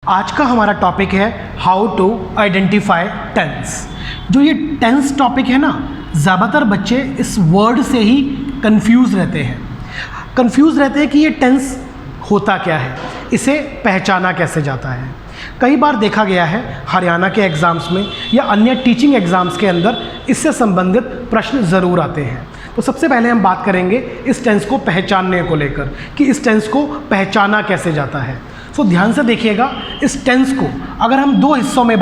आज का हमारा टॉपिक है हाउ टू आइडेंटिफाई टेंस। जो ये टेंस टॉपिक है ना, ज़्यादातर बच्चे इस वर्ड से ही कंफ्यूज रहते हैं कि ये टेंस होता क्या है, इसे पहचाना कैसे जाता है। कई बार देखा गया है हरियाणा के एग्ज़ाम्स में या अन्य टीचिंग एग्ज़ाम्स के अंदर इससे संबंधित प्रश्न ज़रूर आते हैं। तो सबसे पहले हम बात करेंगे इस टेंस को पहचानने को लेकर कि इस टेंस को पहचाना कैसे जाता है। तो ध्यान से देखिएगा, इस टेंस को अगर हम दो हिस्सों में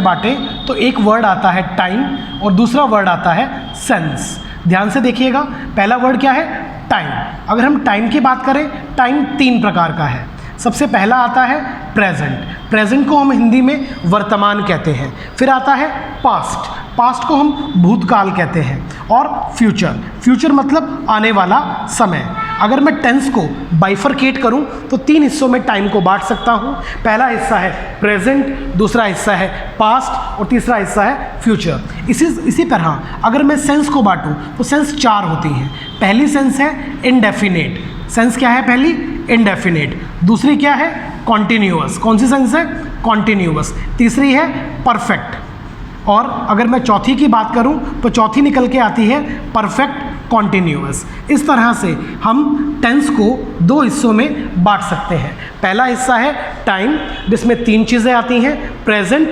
बांटें तो एक वर्ड आता है टाइम और दूसरा वर्ड आता है सेंस। ध्यान से देखिएगा, पहला वर्ड क्या है? टाइम। अगर हम टाइम की बात करें, टाइम 3 प्रकार का है। सबसे पहला आता है प्रेजेंट को हम हिंदी में वर्तमान कहते हैं। फिर आता है पास्ट को हम भूतकाल कहते हैं। और फ्यूचर मतलब आने वाला समय। अगर मैं टेंस को बाइफरकेट करूं तो 3 हिस्सों में टाइम को बांट सकता हूं। पहला हिस्सा है प्रेजेंट, दूसरा हिस्सा है पास्ट और तीसरा हिस्सा है फ्यूचर। इसी तरह अगर मैं सेंस को बांटूं तो सेंस 4 होती हैं। पहली सेंस है इंडेफिनेट। सेंस क्या है पहली? इंडेफिनेट। दूसरी क्या है? कॉन्टिन्यूअस। कौन सी सेंस है? कॉन्टिन्यूअस। तीसरी है परफेक्ट। और अगर मैं चौथी की बात करूं तो चौथी निकल के आती है परफेक्ट कॉन्टिन्यूअस। इस तरह से हम टेंस को 2 हिस्सों में बांट सकते हैं। पहला हिस्सा है टाइम, जिसमें 3 चीज़ें आती हैं, प्रेजेंट,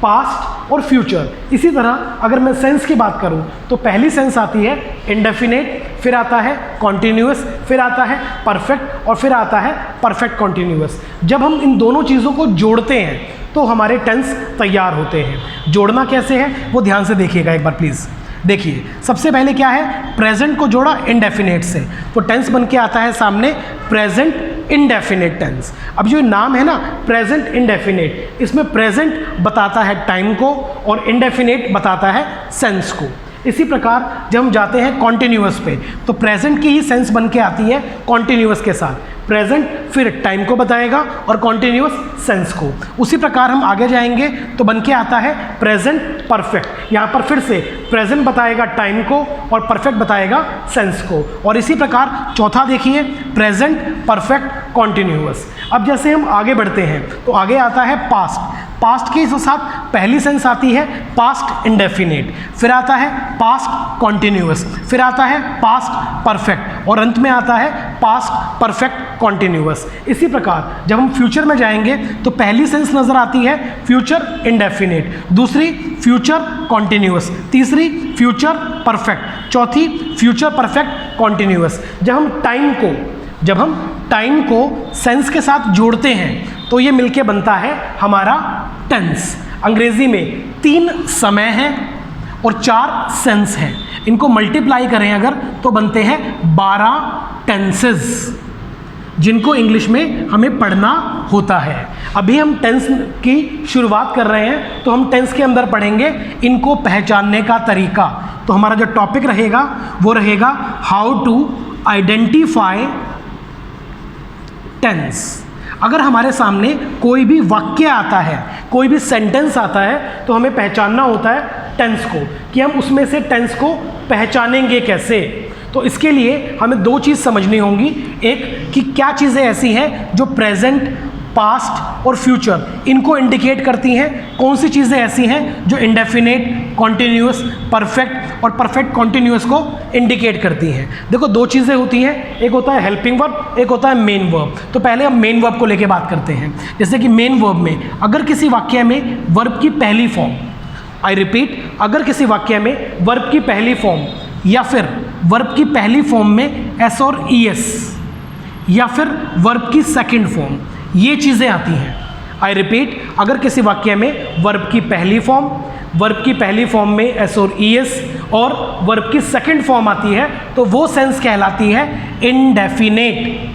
पास्ट और फ्यूचर। इसी तरह अगर मैं सेंस की बात करूं तो पहली सेंस आती है इंडेफिनेट, फिर आता है कॉन्टिन्यूअस, फिर आता है परफेक्ट और फिर आता है परफेक्ट कॉन्टिन्यूअस। जब हम इन दोनों चीज़ों को जोड़ते हैं तो हमारे टेंस तैयार होते हैं। जोड़ना कैसे है वो ध्यान से देखिएगा एक बार प्लीज़। देखिए, सबसे पहले क्या है? प्रेजेंट को जोड़ा इंडेफिनेट से तो टेंस बन के आता है सामने प्रेजेंट इंडेफिनेट टेंस। अब जो नाम है ना प्रेजेंट इंडेफिनेट, इसमें प्रेजेंट बताता है टाइम को और इंडेफिनेट बताता है सेंस को। इसी प्रकार जब हम जाते हैं कॉन्टिन्यूअस पे तो प्रेजेंट की ही सेंस बन के आती है कॉन्टिन्यूअस के साथ। प्रेजेंट फिर टाइम को बताएगा और कॉन्टिन्यूअस सेंस को। उसी प्रकार हम आगे जाएंगे तो बन के आता है प्रेजेंट परफेक्ट। यहाँ पर फिर से प्रेजेंट बताएगा टाइम को और परफेक्ट बताएगा सेंस को। और इसी प्रकार चौथा देखिए, प्रेजेंट परफेक्ट कॉन्टिन्यूअस। अब जैसे हम आगे बढ़ते हैं तो आगे आता है पास्ट के साथ पहली सेंस आती है पास्ट इंडेफिनेट, फिर आता है पास्ट कॉन्टिन्यूअस, फिर आता है पास्ट परफेक्ट और अंत में आता है पास्ट परफेक्ट कॉन्टिन्यूअस। इसी प्रकार जब हम फ्यूचर में जाएंगे तो पहली सेंस नज़र आती है फ्यूचर इंडेफिनेट, दूसरी फ्यूचर कॉन्टिन्यूअस, तीसरी फ्यूचर परफेक्ट, चौथी फ्यूचर परफेक्ट कॉन्टिन्यूअस। जब हम टाइम को सेंस के साथ जोड़ते हैं तो ये मिलके बनता है हमारा टेंस। अंग्रेजी में 3 समय हैं और 4 सेंस हैं। इनको मल्टीप्लाई करें अगर तो बनते हैं 12 टेंसेस, जिनको इंग्लिश में हमें पढ़ना होता है। अभी हम टेंस की शुरुआत कर रहे हैं तो हम टेंस के अंदर पढ़ेंगे इनको पहचानने का तरीका। तो हमारा जो टॉपिक रहेगा वो रहेगा हाउ टू आइडेंटिफाई टेंस। अगर हमारे सामने कोई भी वाक्य आता है, कोई भी सेंटेंस आता है तो हमें पहचानना होता है टेंस को, कि हम उसमें से टेंस को पहचानेंगे कैसे। तो इसके लिए हमें 2 चीज़ समझनी होंगी। एक कि क्या चीज़ें ऐसी हैं जो प्रेजेंट, पास्ट और फ्यूचर इनको इंडिकेट करती हैं, कौन सी चीज़ें ऐसी हैं जो इंडेफिनेट, कॉन्टिन्यूअस, परफेक्ट और परफेक्ट कॉन्टिन्यूअस को इंडिकेट करती हैं। देखो 2 चीज़ें होती हैं, एक होता है हेल्पिंग वर्ब, एक होता है मेन वर्ब। तो पहले हम मेन वर्ब को लेके बात करते हैं। जैसे कि मेन वर्ब में अगर किसी वाक्य में वर्ब की पहली फॉर्म, आई रिपीट, अगर किसी वाक्य में वर्ब की पहली फॉर्म या फिर वर्ब की पहली फॉर्म में एस और ईएस या फिर वर्ब की सेकंड फॉर्म, ये चीज़ें आती हैं। आई रिपीट, अगर किसी वाक्य में वर्ब की पहली फॉर्म में एस और ईएस और वर्ब की सेकंड फॉर्म आती है तो वो सेंस कहलाती है इंडेफिनेट।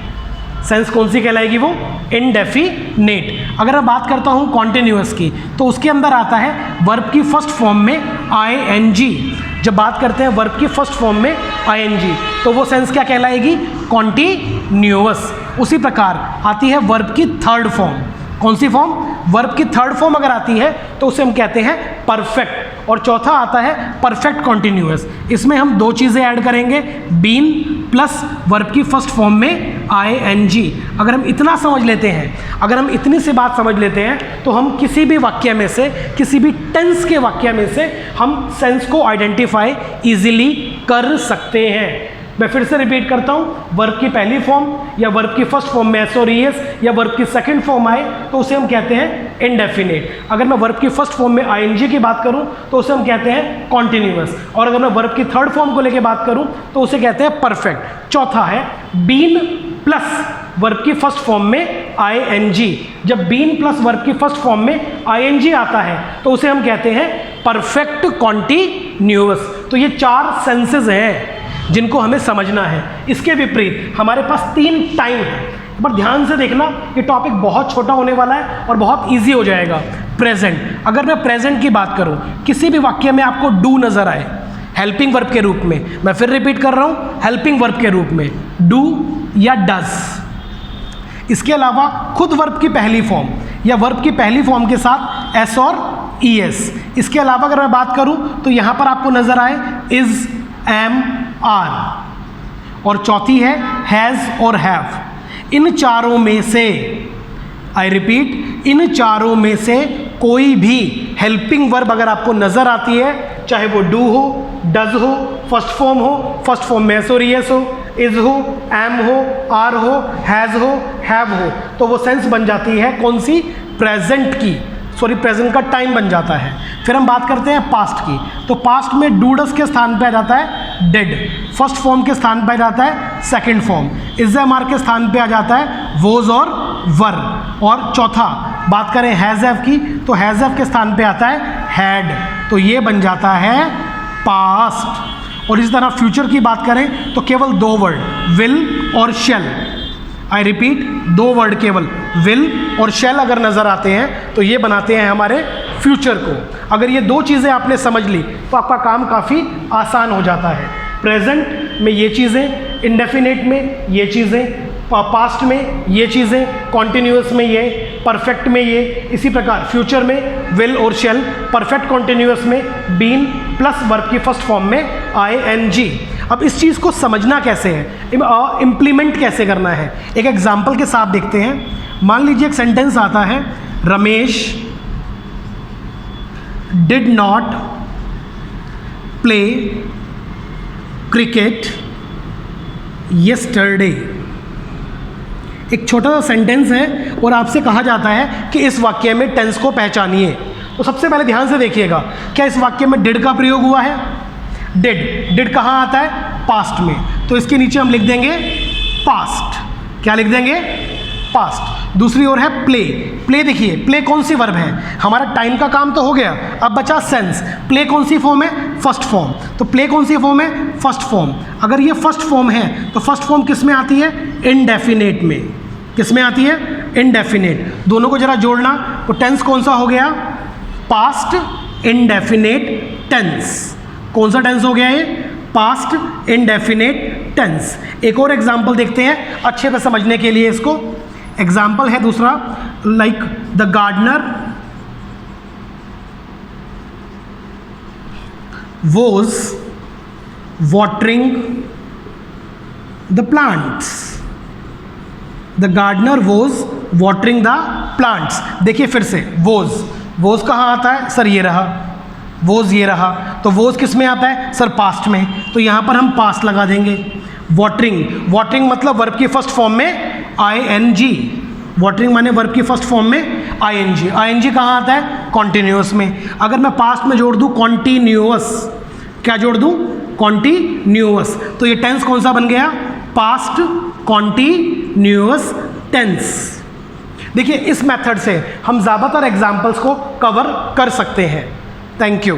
सेंस कौन सी कहलाएगी? वो इंडेफिनेट। अगर मैं बात करता हूँ कॉन्टिन्यूअस की तो उसके अंदर आता है वर्ब की फर्स्ट फॉर्म में आईएनजी। जब बात करते हैं वर्ब की फर्स्ट फॉर्म में आईएनजी तो वो सेंस क्या कहलाएगी? कॉन्टिन्यूअस। उसी प्रकार आती है वर्ब की थर्ड फॉर्म। कौन सी फॉर्म? वर्ब की थर्ड फॉर्म अगर आती है तो उसे हम कहते हैं परफेक्ट। और चौथा आता है परफेक्ट कॉन्टिन्यूअस। इसमें हम दो चीज़ें ऐड करेंगे, बीन प्लस वर्ब की फर्स्ट फॉर्म में ing। अगर हम इतना समझ लेते हैं, अगर हम इतनी सी बात समझ लेते हैं तो हम किसी भी वाक्य में से, किसी भी टेंस के वाक्य में से हम सेंस को आइडेंटिफाई इजीली कर सकते हैं। मैं फिर से रिपीट करता हूँ, वर्ब की पहली फॉर्म या वर्ब की फर्स्ट फॉर्म में एस और ईएस या वर्ब की सेकंड फॉर्म आए तो उसे हम कहते हैं इंडेफिनिट। अगर मैं वर्ब की फर्स्ट फॉर्म में आईएनजी की बात करूँ तो उसे हम कहते हैं कॉन्टिन्यूअस, और अगर मैं वर्ब की थर्ड फॉर्म को लेकर बात करूँ तो उसे कहते हैं परफेक्ट। चौथा है बीन प्लस वर्ब की फर्स्ट फॉर्म में आईएनजी। जब बीन प्लस वर्ब की फर्स्ट फॉर्म में आईएनजी आता है तो उसे हम कहते हैं परफेक्ट कॉन्टिन्यूअस। तो ये 4 सेंसेस हैं जिनको हमें समझना है। इसके विपरीत हमारे पास 3 टाइम है, पर ध्यान से देखना, ये टॉपिक बहुत छोटा होने वाला है और बहुत इजी हो जाएगा। प्रेजेंट, अगर मैं प्रेजेंट की बात करूं, किसी भी वाक्य में आपको डू नजर आए हेल्पिंग वर्ब के रूप में, मैं फिर रिपीट कर रहा हूं, हेल्पिंग वर्ब के रूप में डू या डज। इसके अलावा खुद वर्ब की पहली फॉर्म या वर्ब की पहली फॉर्म के साथ एस और ईएस। इसके अलावा अगर मैं बात करूं तो यहां पर आपको नजर आए इज, एम, आर, और चौथी है हैज़ और हैव। इन चारों में से, आई रिपीट, इन चारों में से कोई भी हेल्पिंग वर्ब अगर आपको नजर आती है, चाहे वो डू हो, डज हो, फर्स्ट फॉर्म में एस और ईएस हो, इज हो, एम हो, आर हो, हैज़ हो, हैव हो, तो वो सेंस बन जाती है कौन सी? प्रेजेंट की, सॉरी प्रेजेंट का टाइम बन जाता है। फिर हम बात करते हैं पास्ट की, तो पास्ट में डू डस के स्थान पे आ जाता है डिड, फर्स्ट फॉर्म के स्थान पे आ जाता है second form, is am are के स्थान पे आ जाता है वोज और वर, और चौथा बात करें हैज़ हैव की तो हैज़ हैव के स्थान पे आता है हैड, तो ये बन जाता है पास्ट। और इसी तरह फ्यूचर की बात करें तो केवल 2 वर्ड, विल और शेल, आई रिपीट 2 वर्ड केवल विल और शेल अगर नज़र आते हैं तो ये बनाते हैं हमारे फ्यूचर को। अगर ये 2 चीज़ें आपने समझ ली तो आपका काम काफ़ी आसान हो जाता है। प्रेजेंट में ये चीज़ें, इंडेफिनेट में ये चीज़ें, पास्ट में ये चीज़ें, कॉन्टिन्यूअस में ये, परफेक्ट में ये, इसी प्रकार फ्यूचर में विल और शेल, परफेक्ट कॉन्टिन्यूअस में बीन प्लस वर्ब की फर्स्ट फॉर्म में आईएनजी। अब इस चीज़ को समझना कैसे है, इम्प्लीमेंट कैसे करना है, एक एग्जाम्पल के साथ देखते हैं। मान लीजिए एक सेंटेंस आता है, Ramesh did not play cricket yesterday. एक छोटा सा सेंटेंस है और आपसे कहा जाता है कि इस वाक्य में टेंस को पहचानिए। तो सबसे पहले ध्यान से देखिएगा, क्या इस वाक्य में डिड का प्रयोग हुआ है? डिड कहाँ आता है? पास्ट में, तो इसके नीचे हम लिख देंगे पास्ट। क्या लिख देंगे? पास्ट। दूसरी ओर है प्ले देखिए, प्ले कौन सी वर्ब है? हमारा टाइम का काम तो हो गया, अब बचा सेंस। प्ले कौन सी फॉर्म है? First form. तो प्ले कौन सी फॉर्म है? First form. अगर ये फर्स्ट फॉर्म है तो फर्स्ट फॉर्म किस में आती है? इनडेफिनेट में। किस में आती है? इनडेफिनेट। दोनों को जरा जोड़ना, तो टेंस कौन सा हो गया? Past indefinite tense. कौन सा टेंस हो गया ये? Past indefinite tense. एक और एग्जाम्पल देखते हैं अच्छे से समझने के लिए इसको। एग्जाम्पल है दूसरा, like the gardener was watering the plants. The gardener was watering the plants. देखिए फिर से, वॉज कहाँ आता है? सर ये रहा, वॉज ये रहा, तो वॉज किस में आता है? सर पास्ट में, तो यहाँ पर हम पास्ट लगा देंगे। वॉटरिंग मतलब वर्ब की फर्स्ट फॉर्म में आईएनजी। वॉटरिंग माने वर्ब की फर्स्ट फॉर्म में आईएनजी। आईएनजी कहाँ आता है? कॉन्टिन्यूअस में। अगर मैं पास्ट में जोड़ दूँ कॉन्टिन्यूअस, क्या जोड़ दूँ? कॉन्टिन्यूअस, तो ये टेंस कौन सा बन गया? Past continuous tense. देखिए इस मेथड से हम ज़्यादातर एग्जाम्पल्स को कवर कर सकते हैं। Thank you.